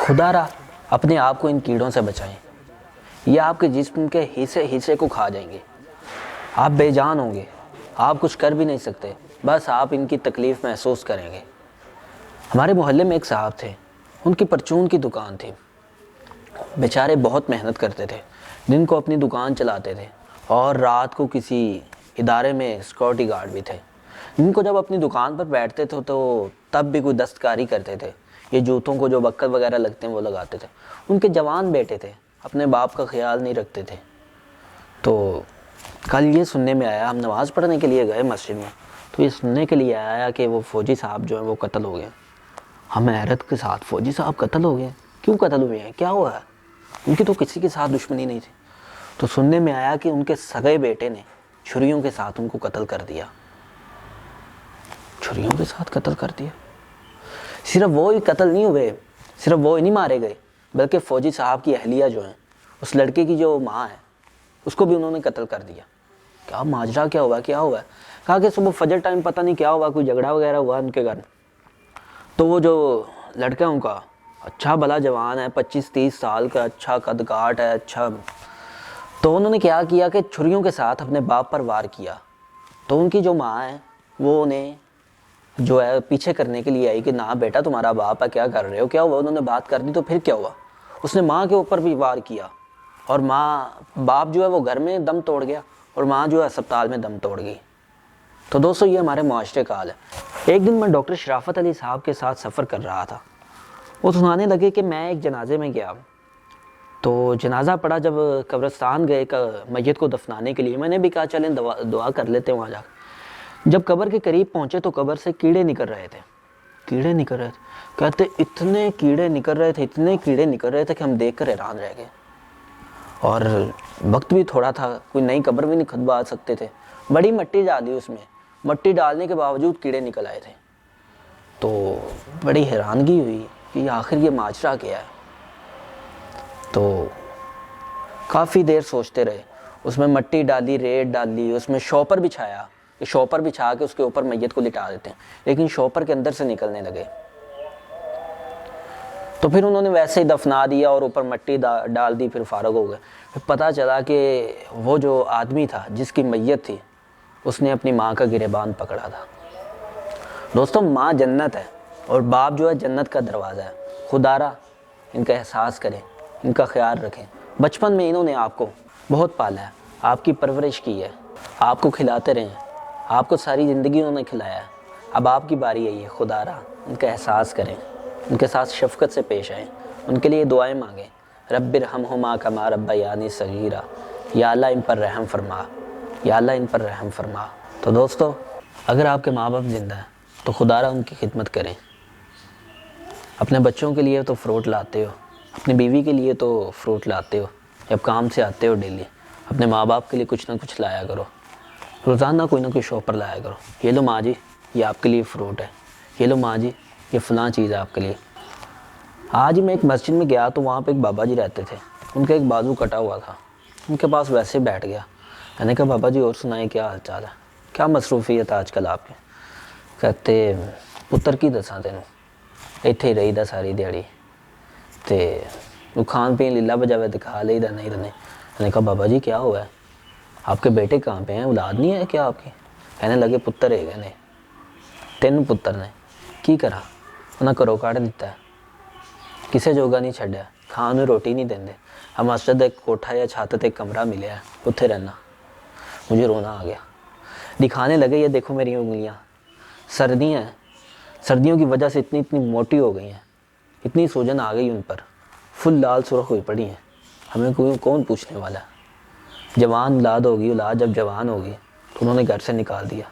خدا را اپنے آپ کو ان کیڑوں سے بچائیں، یہ آپ کے جسم کے حصے کو کھا جائیں گے، آپ بے جان ہوں گے، آپ کچھ کر بھی نہیں سکتے، بس آپ ان کی تکلیف محسوس کریں گے۔ ہمارے محلے میں ایک صاحب تھے، ان کی پرچون کی دکان تھی، بیچارے بہت محنت کرتے تھے، دن کو اپنی دکان چلاتے تھے اور رات کو کسی ادارے میں سیکورٹی گارڈ بھی تھے۔ دن کو جب اپنی دکان پر بیٹھتے تھے تو تب بھی کوئی دستکاری کرتے تھے، یہ جوتوں کو جو بکر وغیرہ لگتے ہیں وہ لگاتے تھے۔ ان کے جوان بیٹے تھے، اپنے باپ کا خیال نہیں رکھتے تھے۔ تو کل یہ سننے میں آیا، ہم نماز پڑھنے کے لیے گئے مسجد میں، تو یہ سننے کے لیے آیا کہ وہ فوجی صاحب جو ہیں وہ قتل ہو گئے۔ ہم حیرت کے ساتھ، فوجی صاحب قتل ہو گئے؟ کیوں قتل ہوئے ہیں؟ کیا ہوا ہے؟ ان کی تو کسی کے ساتھ دشمنی نہیں تھی۔ تو سننے میں آیا کہ ان کے سگے بیٹے نے چھریوں کے ساتھ ان کو قتل کر دیا۔ چھریوں کے ساتھ قتل کر دیا۔ صرف وہ ہی قتل نہیں ہوئے، صرف وہ ہی نہیں مارے گئے، بلکہ فوجی صاحب کی اہلیہ جو ہیں، اس لڑکے کی جو ماں ہے، اس کو بھی انہوں نے قتل کر دیا۔ کیا ماجرا کیا ہوا؟ کیا ہوا ہے؟ کہا کہ صبح فجر ٹائم پتہ نہیں کیا ہوا، کوئی جھگڑا وغیرہ ہوا ان کے گھر۔ تو وہ جو لڑکا ہے ان کا اچھا بھلا جوان ہے، 25-30 سال کا، اچھا قد کاٹ ہے، اچھا، تو انہوں نے کیا کیا کہ چھریوں کے ساتھ اپنے باپ پر وار کیا۔ تو ان کی جو ماں ہے وہ انہیں جو ہے پیچھے کرنے کے لیے آئی کہ نہ بیٹا تمہارا باپ ہے، کیا کر رہے ہو؟ کیا ہوا؟ انہوں نے بات کر دی تو پھر کیا ہوا؟ اس نے ماں کے اوپر بھی وار کیا، اور باپ جو ہے وہ گھر میں دم توڑ گیا اور ماں جو ہے اسپتال میں دم توڑ گئی۔ تو دوستو یہ ہمارے معاشرے کا حال ہے۔ ایک دن میں ڈاکٹر شرافت علی صاحب کے ساتھ سفر کر رہا تھا، وہ سنانے لگے کہ میں ایک جنازے میں گیا، تو جنازہ پڑا، جب قبرستان گئے میت کو دفنانے کے لیے، میں نے بھی کہا چلیں دعا کر لیتے ہیں وہاں جا کے۔ جب قبر کے قریب پہنچے تو قبر سے کیڑے نکل رہے تھے، کیڑے نکل رہے تھے، کہتے اتنے کیڑے نکل رہے تھے، اتنے کیڑے نکل رہے تھے کہ ہم دیکھ کر حیران رہ گئے، اور وقت بھی تھوڑا تھا، کوئی نئی قبر بھی نہیں کھدوا سکتے تھے، بڑی مٹی ڈالی اس میں، مٹی ڈالنے کے باوجود کیڑے نکل آئے تھے۔ تو بڑی حیرانگی ہوئی کہ آخر یہ ماجرا کیا ہے۔ تو کافی دیر سوچتے رہے، اس میں مٹی ڈالی، ریت ڈالی، اس میں شوپر بچھایا کہ شوپر بچھا کے اس کے اوپر میت کو لٹا دیتے ہیں، لیکن شوپر کے اندر سے نکلنے لگے۔ تو پھر انہوں نے ویسے ہی دفنا دیا اور اوپر مٹی ڈال دی، پھر فارغ ہو گئے۔ پھر پتہ چلا کہ وہ جو آدمی تھا جس کی میت تھی، اس نے اپنی ماں کا گریبان پکڑا تھا۔ دوستوں ماں جنت ہے اور باپ جو ہے جنت کا دروازہ ہے۔ خدا را ان کا احساس کریں، ان کا خیال رکھیں۔ بچپن میں انہوں نے آپ کو بہت پالا ہے، آپ کی پرورش کی ہے، آپ کو کھلاتے رہے ہیں، آپ کو ساری زندگی انہوں نے کھلایا ہے۔ اب آپ کی باری ہے، خدا را ان کا احساس کریں، ان کے ساتھ شفقت سے پیش آئیں، ان کے لیے دعائیں مانگیں۔ رب ارحمہما کما ربیانی صغیرا، یا اللہ ان پر رحم فرما، یا اللہ ان پر رحم فرما۔ تو دوستو اگر آپ کے ماں باپ زندہ ہیں تو خدا را ان کی خدمت کریں۔ اپنے بچوں کے لیے تو فروٹ لاتے ہو، اپنی بیوی کے لیے تو فروٹ لاتے ہو، جب کام سے آتے ہو ڈیلی اپنے ماں باپ کے لیے کچھ نہ کچھ لایا کرو، روزانہ کوئی نہ کوئی شاپ پر لایا کرو۔ یہ لو ماں جی یہ آپ کے لیے فروٹ ہے، یہ لو ماں جی یہ فلاں چیز ہے آپ کے لیے۔ آج میں ایک مسجد میں گیا تو وہاں پہ ایک بابا جی رہتے تھے، ان کا ایک بازو کٹا ہوا تھا، ان کے پاس ویسے بیٹھ گیا۔ میں نے کہا بابا جی اور سنائیں کیا حال چال ہے، کیا مصروفیت آج کل آپ کے؟ کہتے پتر کی دساں تینوں ਇੱਥੇ ਹੀ ਰਹੀਦਾ ਸਾਰੀ ਦਿਹਾੜੀ ਤੇ وہ کھان پین لیلا بجاوے دکھا لے دا نہیں رہنے۔ میں نے کہا بابا جی کیا ہوا ہے، آپ کے بیٹے کہاں پہ ہیں، اولاد نہیں ہے کیا آپ کی؟ کہنے لگے پتر ہے گئے نے، 3 پتر نے، کی کرا انہیں گھروں کڑ دیتا ہے، کسے جوگا نہیں چھڈیا، کھان میں روٹی نہیں دیندے۔ اب مسجد ایک کوٹھا یا چھت تے ایک کمرہ ملیا ہے، اتھے رہنا۔ مجھے رونا آ گیا، دکھانے لگے یہ دیکھو میری انگلیاں، سردیاں ہیں، سردیوں کی وجہ سے اتنی موٹی ہو گئی ہیں، اتنی سوجن آ گئی ان پر، فل لال سرخ ہوئی پڑی ہیں، ہمیں کون پوچھنے والا ہے؟ جوان اولاد ہوگی، اولاد جب جوان ہوگی تو انہوں نے گھر سے نکال دیا۔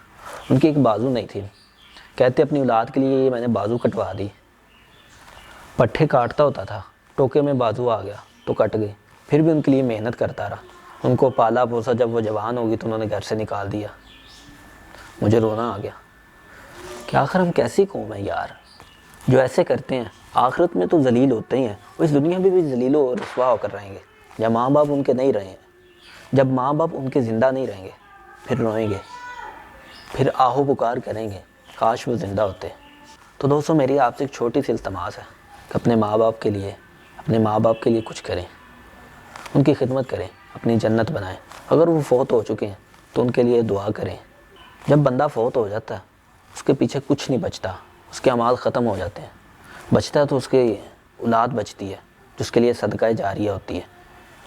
ان کی ایک بازو نہیں تھی، کہتے اپنی اولاد کے لیے یہ میں نے بازو کٹوا دی، پٹھے کاٹتا ہوتا تھا، ٹوکے میں بازو آ گیا تو کٹ گئی، پھر بھی ان کے لیے محنت کرتا رہا، ان کو پالا پوسا، جب وہ جوان ہوگی تو انہوں نے گھر سے نکال دیا۔ مجھے رونا آ گیا کہ آخر ہم کیسی قوم ہیں یار، جو ایسے کرتے ہیں، آخرت میں تو ذلیل ہوتے ہی ہیں، وہ اس دنیا میں بھی ذلیل و رسوا ہو کر رہیں گے۔ جب ماں باپ ان کے نہیں رہے ہیں، جب ماں باپ ان کے زندہ نہیں رہیں گے، پھر روئیں گے، پھر آہو پکار کریں گے، کاش وہ زندہ ہوتے۔ تو دوستو میری آپ سے ایک چھوٹی سی التماس ہے کہ اپنے ماں باپ کے لیے اپنے ماں باپ کے لیے کچھ کریں، ان کی خدمت کریں، اپنی جنت بنائیں۔ اگر وہ فوت ہو چکے ہیں تو ان کے لیے دعا کریں۔ جب بندہ فوت ہو جاتا ہے اس کے پیچھے کچھ نہیں بچتا، اس کے اعمال ختم ہو جاتے ہیں، بچتا ہے تو اس کی اولاد بچتی ہے جس کے لیے صدقہ جاریہ ہوتی ہے،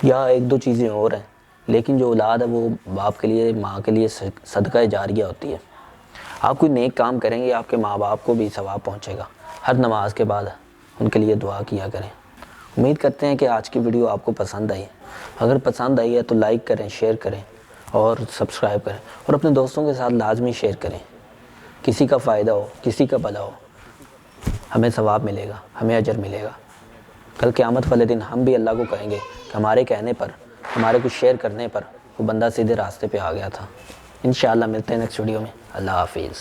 یا ایک دو چیزیں اور ہیں، لیکن جو اولاد ہے وہ باپ کے لیے، ماں کے لیے صدقہ جاریہ ہوتی ہے۔ آپ کوئی نیک کام کریں گے، آپ کے ماں باپ کو بھی ثواب پہنچے گا۔ ہر نماز کے بعد ان کے لیے دعا کیا کریں۔ امید کرتے ہیں کہ آج کی ویڈیو آپ کو پسند آئی۔ اگر پسند آئی ہے تو لائک کریں، شیئر کریں اور سبسکرائب کریں، اور اپنے دوستوں کے ساتھ لازمی شیئر کریں۔ کسی کا فائدہ ہو، کسی کا بھلا ہو، ہمیں ثواب ملے گا، ہمیں اجر ملے گا۔ کل قیامت والے دن ہم بھی اللہ کو کہیں گے کہ ہمارے کہنے پر، ہمارے کچھ شیئر کرنے پر وہ بندہ سیدھے راستے پہ آ گیا تھا۔ انشاءاللہ ملتے ہیں نیکسٹ ویڈیو میں۔ اللہ حافظ۔